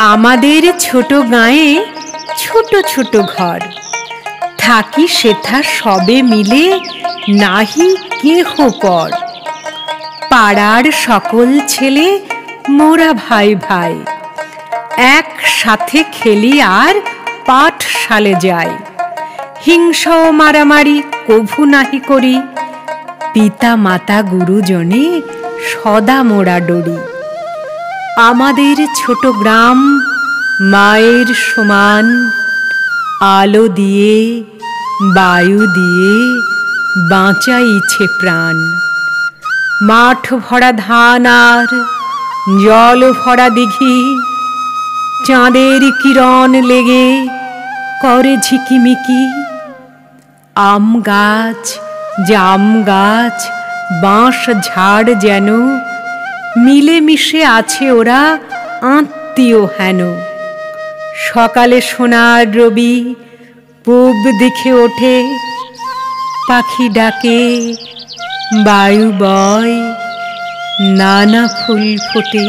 আমাদের ছোট গাঁয়ে ছোট ছোট ঘর, থাকি সেথা সবে মিলে নাহি কেহ পর। পাড়ার সকল ছেলে মোরা ভাই ভাই, একসাথে খেলি আর পাঠশালে যাই। হিংসা ও মারামারি কভু নাহি করি, পিতা মাতা গুরুজনে সদা মোরা ডরি। আমাদের ছোট গ্রাম মায়ের সমান, আলো দিয়ে বায়ু দিয়ে বাঁচাইছে প্রাণ। মাঠ ভরা ধান আর জল ভরা দিঘি, চাঁদের কিরণ লেগে করে ঝিকিমিকি। আম গাছ জাম গাছ বাঁশ ঝাড় যেন মিলেমিশে আছে ওরা আত্মীয় হেন। সকালে সোনার রবি পূব দিকে ওঠে, পাখি ডাকে বায়ু বয় নানা ফুল ফোটে।